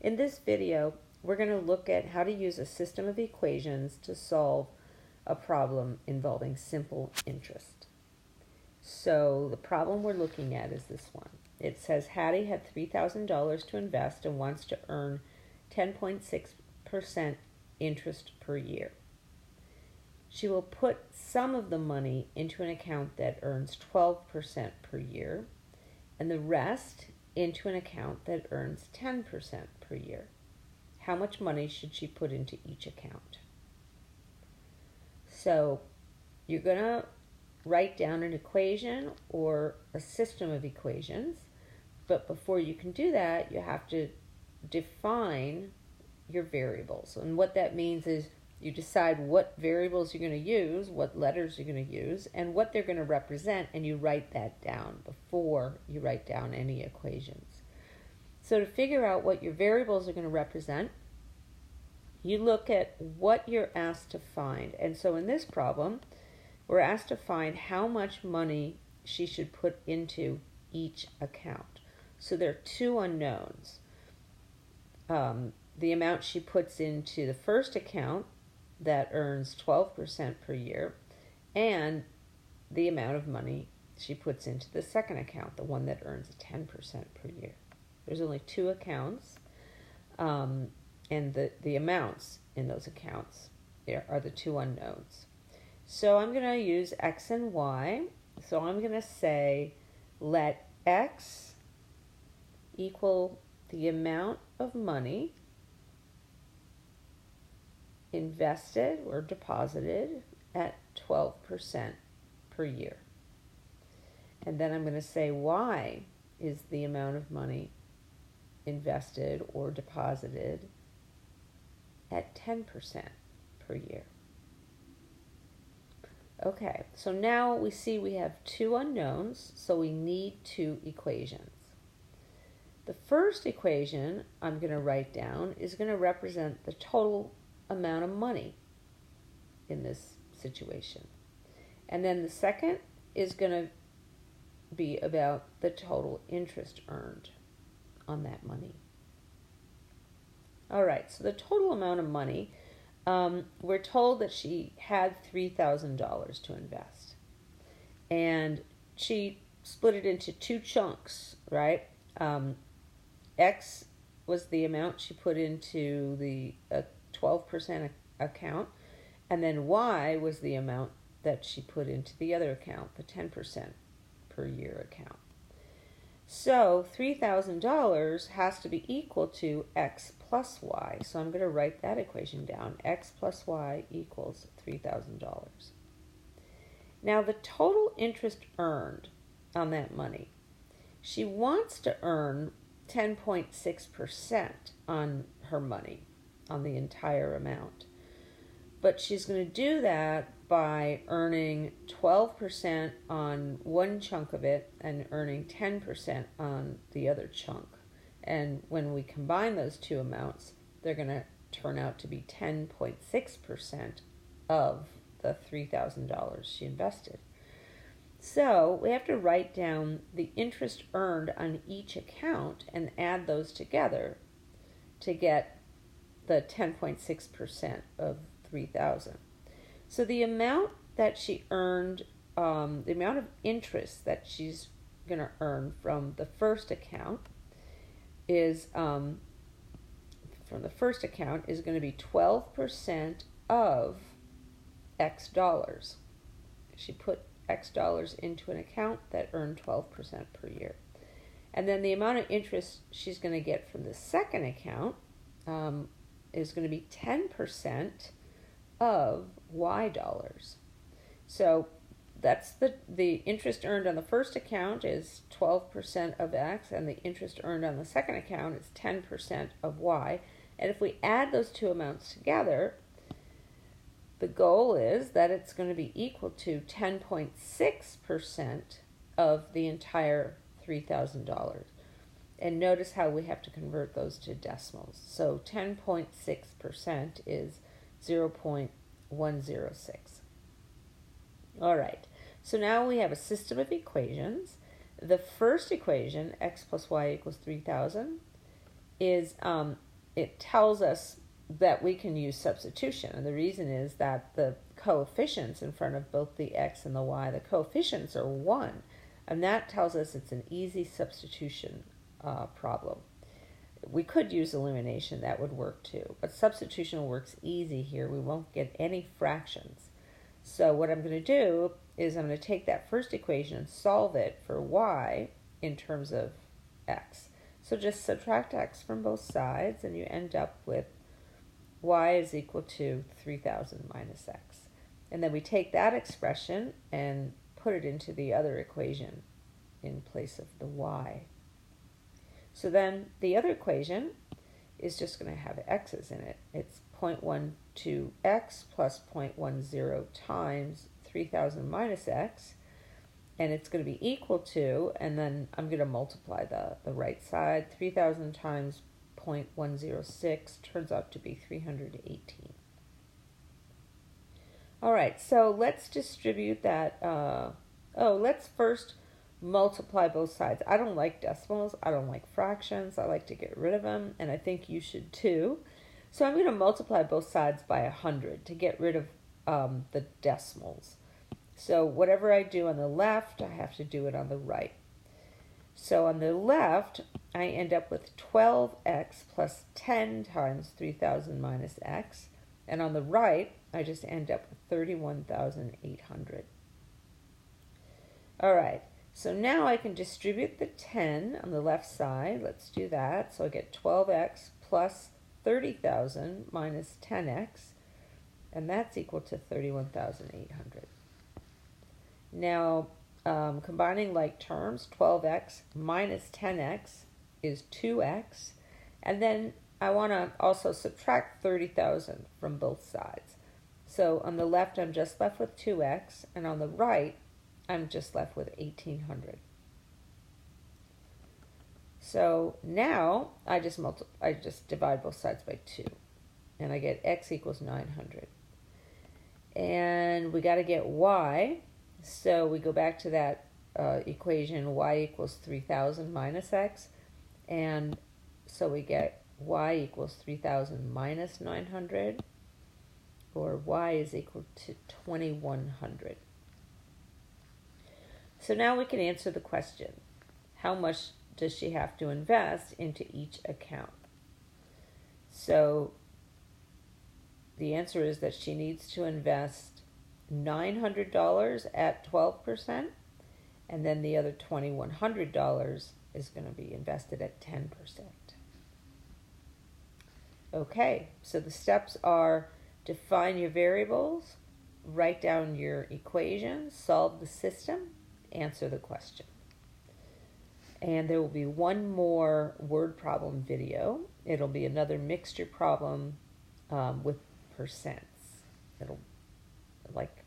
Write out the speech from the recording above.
In this video, we're going to look at how to use a system of equations to solve a problem involving simple interest. So the problem we're looking at is this one. It says Hattie had $3,000 to invest and wants to earn 10.6% interest per year. She will put some of the money into an account that earns 12% per year and the rest into an account that earns 10% per year. How much money should she put into each account? So you're going to write down an equation or a system of equations, but before you can do that, you have to define your variables. And what that means is you decide what variables you're going to use, what letters you're going to use, and what they're going to represent, and you write that down before you write down any equations. So to figure out what your variables are going to represent, you look at what you're asked to find. And so in this problem, we're asked to find how much money she should put into each account. So there are two unknowns. The amount she puts into the first account that earns 12% per year, and the amount of money she puts into the second account, the one that earns 10% per year. There's only two accounts, and the amounts in those accounts are the two unknowns. So I'm going to use x and y. So I'm going to say let x equal the amount of money invested or deposited at 12% per year. And then I'm going to say y is the amount of money invested or deposited at 10% per year. Okay, so now we see we have two unknowns, so we need two equations. The first equation I'm going to write down is going to represent the total amount of money in this situation. And then the second is going to be about the total interest earned on that money. All right, so the total amount of money, we're told that she had $3,000 to invest. And she split it into two chunks, right? X was the amount she put into the 12% account, and then Y was the amount that she put into the other account, the 10% per year account. So $3,000 has to be equal to X plus Y. So I'm going to write that equation down. X plus Y equals $3,000. Now the total interest earned on that money, she wants to earn 10.6% on her money, on the entire amount. But she's going to do that by earning 12% on one chunk of it and earning 10% on the other chunk. And when we combine those two amounts, they're going to turn out to be 10.6% of the $3,000 she invested. So we have to write down the interest earned on each account and add those together to get the 10.6% of 3,000. So the amount that she earned, the amount of interest that she's going to earn from the first account is going to be 12% of X dollars. She put X dollars into an account that earned 12% per year. And then the amount of interest she's going to get from the second account is going to be 10% of Y dollars. So that's the interest earned on the first account is 12% of X, and the interest earned on the second account is 10% of Y. And if we add those two amounts together, the goal is that it's going to be equal to 10.6% of the entire $3,000. And notice how we have to convert those to decimals. So 10.6% is 0.106. All right, so now we have a system of equations. The first equation, x plus y equals 3,000, is it tells us that we can use substitution. And the reason is that the coefficients in front of both the x and the y, the coefficients are 1. And that tells us it's an easy substitution problem. We could use elimination, that would work too. But substitution works easy here. We won't get any fractions. So what I'm going to do is I'm going to take that first equation and solve it for y in terms of x. So just subtract x from both sides and you end up with y is equal to 3,000 minus x. And then we take that expression and put it into the other equation in place of the y. So then the other equation is just going to have x's in it. It's 0.12x plus 0.10 times 3,000 minus x. And it's going to be equal to, and then I'm going to multiply the right side. 3,000 times 0.106 turns out to be 318. All right, so let's distribute that. Let's first multiply both sides. I don't like decimals. I don't like fractions. I like to get rid of them, and I think you should too. So I'm going to multiply both sides by 100 to get rid of the decimals. So whatever I do on the left, I have to do it on the right. So on the left, I end up with 12x plus 10 times 3,000 minus x. And on the right, I just end up with 31,800. All right, so now I can distribute the 10 on the left side. Let's do that. So I get 12x plus 30,000 minus 10x, and that's equal to 31,800. Now, combining like terms, 12x minus 10x is 2x. And then I want to also subtract 30,000 from both sides. So on the left, I'm just left with 2x. And on the right, I'm just left with 1,800. So now I just divide both sides by 2. And I get x equals 900. And we got to get y. So we go back to that equation, y equals 3,000 minus x. And so we get y equals 3,000 minus 900, or y is equal to 2,100. So now we can answer the question, how much does she have to invest into each account? So the answer is that she needs to invest $900 at 12%, and then the other $2,100 is going to be invested at 10%. Okay, so the steps are: define your variables, write down your equation, solve the system, answer the question. And there will be one more word problem video. It'll be another mixture problem with percents. It'll like